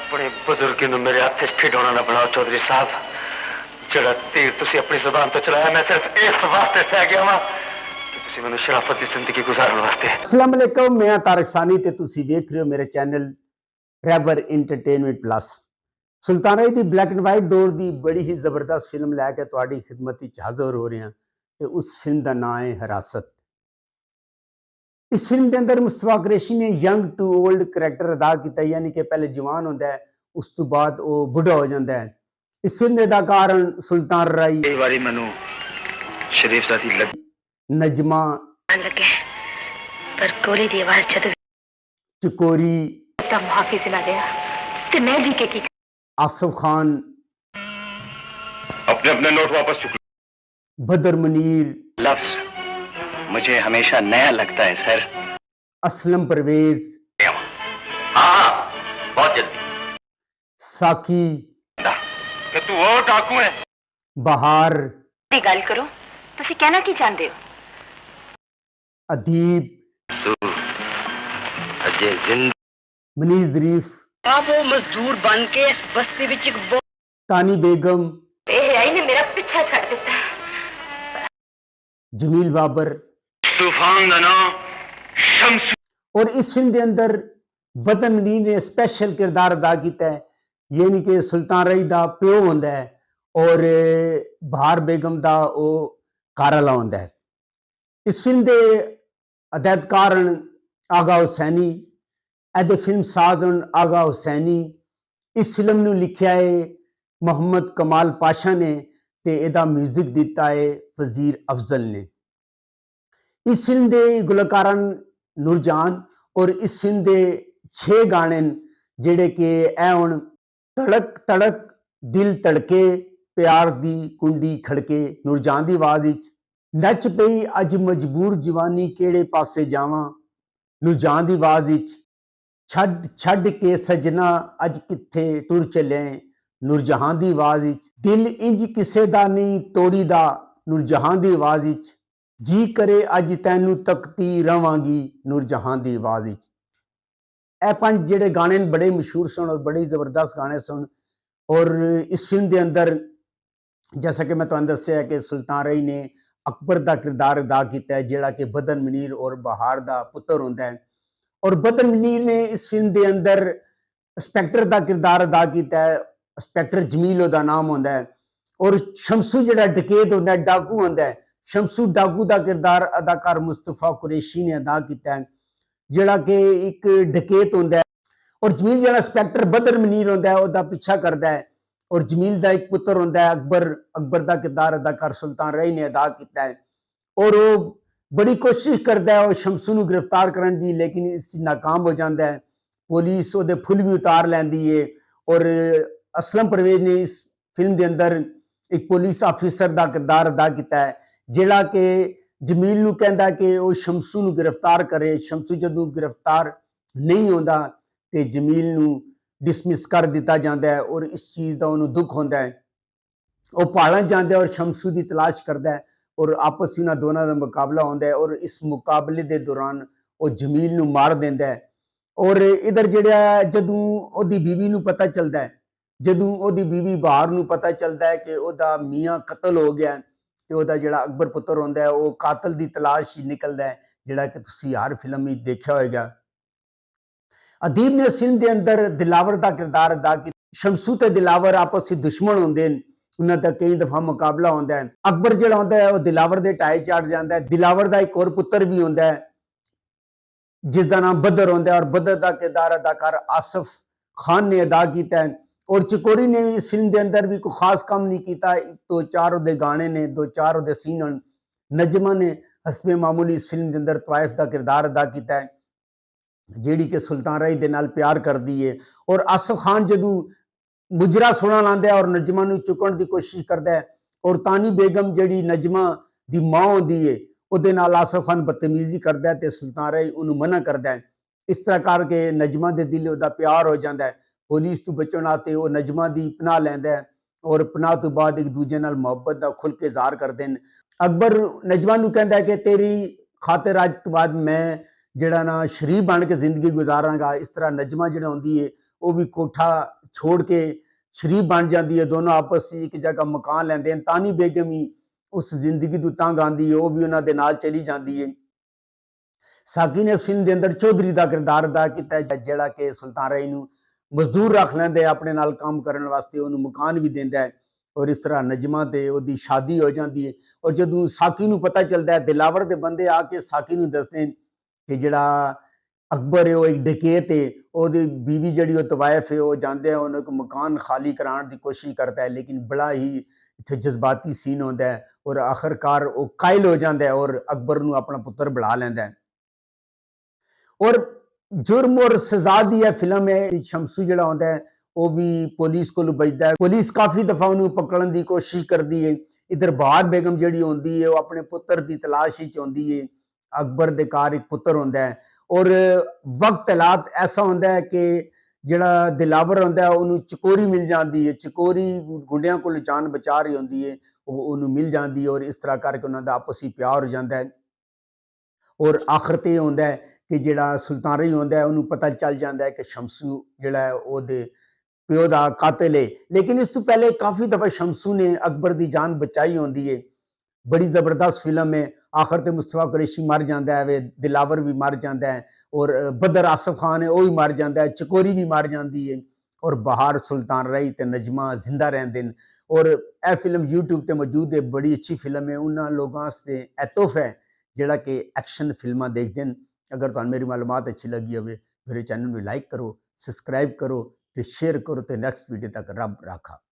अपने बुजुर्ग ਨੂੰ ਮੇਰੇ ਹੱਥ 'ਚ ਖਿਡੌਣਾ ਨਾ ਬਣਾਓ ਚੌਧਰੀ ਸਾਹਿਬ। ਜਿਹੜਾ ਤੀਰ ਤੁਸੀਂ ਆਪਣੀ ਜ਼ੁਬਾਨ ਤੋਂ ਚਲਾਇਆ ਮੈਂ ਸਿਰਫ ਇਸ ਵਾਸਤੇ ਸਹਿ ਗਿਆ ਵਾਂ ਕਿ ਤੁਸੀਂ ਮੈਨੂੰ ਸ਼ਰਾਫਤ ਦੀ ਜ਼ਿੰਦਗੀ ਗੁਜ਼ਾਰਨ ਵਾਸਤੇ। अस्सलाम वालेकुम, मैं तारक सानी ते तुसी देख रहे हो मेरे चैनल रैबर इंटरटेनमेंट प्लस। सुल्ताना दी ब्लैक एंड वाइट दौर दी बड़ी ही जबरदस्त फिल्म लैके तुहाडी खिदमत विच हाज़र हो रहे हैं ते उस फिल्म का नाम है हिरासत। इस फिल्म के अंदर मुस्तफा कुरैशी ने यंग टू ओल्ड करैक्टर अदा किया, यानी कि पहले जवान होता है उस तो बाद वो बुढ़ा हो जाता है। इस फिल्म के अदाकार सुल्तान राई, कई बारी मैनू शरीफ साथी लग नजमा लगे पर कोहली दी आवाज जद चकोरी, ता मुहाफिज ना गया ते मैं जी के की आसिफ खान, अपने अपने नोट वापस चुक। बदर मुनीर, लफ्ज मुझे हमेशा नया लगता है सर। असलम परवेज, हाँ बहुत जल्दी। साकी, कि तू वो डाकू है। बहार, दी गल करो तुसी कहना की चाहते हो? अदीब, अजय जिंद मनीर ज़रीफ, आप वो मजदूर बन के इस बस्ती विच एक तानी बेगम, आई ने मेरा पीछा छड़ दिता है। जमील बाबर। तूफान का नाम शम्स। और इस फिल्म के अंदर बदर मुनीर ने स्पेशल किरदार अदा किया है, यानी कि सुल्तान रई दा प्यो होंदा है और बहार बेगम दा वो घरवाला होंदा है। इस फिल्म के अदाकार आगा हुसैनी, एदे फिल्म साज आगा हुसैनी। इस फिल्म नूं लिखिया है मोहम्मद कमाल पाशा ने ते एदा म्यूजिक दिता है वजीर अफजल ने। इस फिल्म के गुलकारां नूरजान और इस फिल्म के 6 गाने जेड़े कि ऐ हुण धड़क धड़क दिल धड़के प्यार दी कुंडी खड़के नूरजान दी आवाज़ विच, नच पई अज मजबूर जवानी केड़े पासे जावां नूरजान दी आवाज़ विच, छड छड के सजना अज किथे टुर चले नूरजहां दी आवाज़ विच, दिल इंज किसे दा नहीं तोड़ी दा नूरजहां दी आवाज़ विच, जी करे अज तैनू तकती रवांगी नूरजहां दी आवाज़ विच। ਇਹ 5 ਜਿਹੜੇ गाने बड़े मशहूर सन और बड़े जबरदस्त गाने सन। और इस फिल्म के अंदर जैसा कि मैं तुहानू दस्सिया कि सुल्तान रई ने अकबर का किरदार अदा किया है, जिहड़ा कि बदर मुनीर और बहार का पुत्र होंदा है। और बदर मुनीर ने इस फिल्म के अंदर इंस्पैक्टर का किरदार अदा किया है, इंस्पैक्टर जमील उहदा नाम होंदा है। और शमसू जिहड़ा डकैत होंदा है, डाकू होंदा है, शमसू डाकू का किरदार अदाकार मुस्तफा कुरैशी ने अदा किया है, जिहड़ा कि एक डकैत होंदा है। और जमील जिहड़ा इंस्पैक्टर बदर मुनीर होंदा है उहदा पीछा करदा है। और जमील का एक पुत्र होंदा है अकबर, अकबर का किरदार अदाकार सुल्तान रई ने अदा किया है। और वो बड़ी कोशिश करता है और शमसू नूं गिरफ्तार करने की, लेकिन इस नाकाम हो जाता है। पुलिस उहदे फुल भी उतार लैंदी है। और असलम परवेज ने इस फिल्म के अंदर एक पुलिस ऑफिसर का किरदार अदा किया है, जिहड़ा कि जमील नूं कहंदा कि वो शमसू नूं गिरफ्तार करे। शमसू जदों गिरफ्तार नहीं होंदा ते जमील नूं डिसमिस कर दिता जाता है और इस चीज़ का उन्होंने दुख होता है। वो पहाड़ां जाता है और शमसू की तलाश करता है और आपस में उन्होंने दोनों का मुकाबला होता है। और इस मुकाबले के दौरान वो जमील नूं मार देता है। और इधर जिहड़ा जदों ओदी बीवी नूं पता चलता है, जदों ओदी बीवी बहार नूं पता चलता है कि ओदा मियाँ कतल हो गया ते ओदा जिहड़ा अकबर पुत्र होंदा है वो कातल की तलाश ही निकलता है, जिहड़ा कि तुसीं हर फिल्म में देखा होगा। अदीब ने इस फिल्म के अंदर दिलावर का किरदार अदा किया। शमसू ते दिलावर आपस में दुश्मन होंदे हैं, उन्हां दा कई दफा मुकाबला होंदा है। अकबर जिहड़ा होंदा है वो दिलावर दे ढाए चढ़ जाता है। दिलावर का एक और पुत्र भी होंदा है जिसका नाम बदर होंदा है और बदर का किरदार अदाकार आसिफ खान ने अदा किया है। और चकोरी ने इस फिल्म के अंदर भी कोई खास काम नहीं किया। 2-4 उहदे गाने ने, 2-4 उहदे सीन हैं। नजमा ने हसबे मामूली इस फिल्म के अंदर तवाइफ का किरदार अदा किया है, जिहड़ी कि सुल्तान रई दे नाल प्यार करदी है। और आसिफ खान जदों मुजरा सुना लांदा है और नजमा नूं चुकण की कोशिश करता है और तानी बेगम जिहड़ी नजमा दी मां होंदी है उहदे नाल आसिफ खान बदतमीजी करता है ते सुल्तान रई उहनूं मना करता है। इस तरह करके नजमा दे दिल उहदा प्यार हो जाता है। पुलिस तो बचण आते वो नजमा दी पनाह लैंदा है और पनाह तो बाद एक दूजे नाल मुहब्बत का खुल के इज़हार करते हैं। अकबर नजमा नूं कहंदा है कि तेरी खातिर अज तो बाद मैं जिहड़ा ना शरीफ बन के जिंदगी गुजारांगा। इस तरह नजमा जिहड़ा होंदी है वो भी कोठा छोड़ के शरीफ बन जाती है, दोनों आपस में एक जगह मकान लेंदे हैं। तानी बेगम ही उस जिंदगी तो तंग आती है, वह भी उन्होंने नाल चली जाती है। साकी ने फिल्म के अंदर चौधरी का किरदार अदा किया, जिहड़ा कि सुल्तान रही नूं मजदूर रख लैंदा है अपने नाल काम करने वास्ते, उन्होंने मकान भी देंदा है। और इस तरह नजमा ते ओदी शादी हो जाती है। और जदों साकी नूं पता चलता है, दिलावर दे बंदे आके साकी नूं दसदे हैं कि जिहड़ा अकबर है वो एक डकैत है, ओदी बीवी जिहड़ी तवायफ है, वो जांदे हैं उन्हें मकान खाली कराने की कोशिश करता है, लेकिन बड़ा ही इत्थे जज्बाती सीन होता है और आखिरकार वो कायल हो जाता है और अकबर नूं अपना पुत्र बुला लैंदा है। और जुर्म और सजा दी है फिल्म है। शमसू जिहड़ा होंदा है वो भी पुलिस को बचता है, पुलिस काफ़ी दफ़ा उन्होंने पकड़ने की कोशिश करती है। इधर बहार बेगम जिहड़ी होंदी है वो अपने पुत्र की तलाश ही होंदी है। अकबर दे घर एक पुत्र होंदा है और वक्त हालात ऐसा होंदा है कि जिहड़ा दिलावर होंदा है उन्होंने चकोरी मिल जाती है, चकोरी गुंडियां को जान बचा रही होंदी है, वो उन्होंने मिल जाती है और इस तरह करके उन्होंने आपसी प्यार हो जाता है। और आखिर ते होंदा है कि जिहड़ा सुल्तान रही होंदा है उन्होंने पता चल जाता है कि शमसू जिहड़ा है ओहदे प्यो दा कातिल है। लेकिन इस तो पहले काफ़ी दफ़ा शमसू ने अकबर की जान बचाई होंदी है। बड़ी ज़बरदस्त फिल्म है। आखिर ते मुस्तफा कुरैशी मर जाता है, वे दिलावर भी मर जाता है और बदर आसफ खान है वो भी मर जाता है, चकोरी भी मर जाती है और बहार सुल्तान रही ते नजमा जिंदा रहते हैं। और यह फिल्म यूट्यूब पे मौजूद है, बड़ी अच्छी फिल्म है। उन्होंने लोगों से यह तोहफा है जिहड़ा कि एक्शन फिल्मां देखते हैं। अगर तुहानूं मेरी मालूमात अच्छी लगी होवे मेरे चैनल में लाइक करो, सब्सक्राइब करो, तो शेयर करो। तो नैक्सट वीडियो तक रब राखा।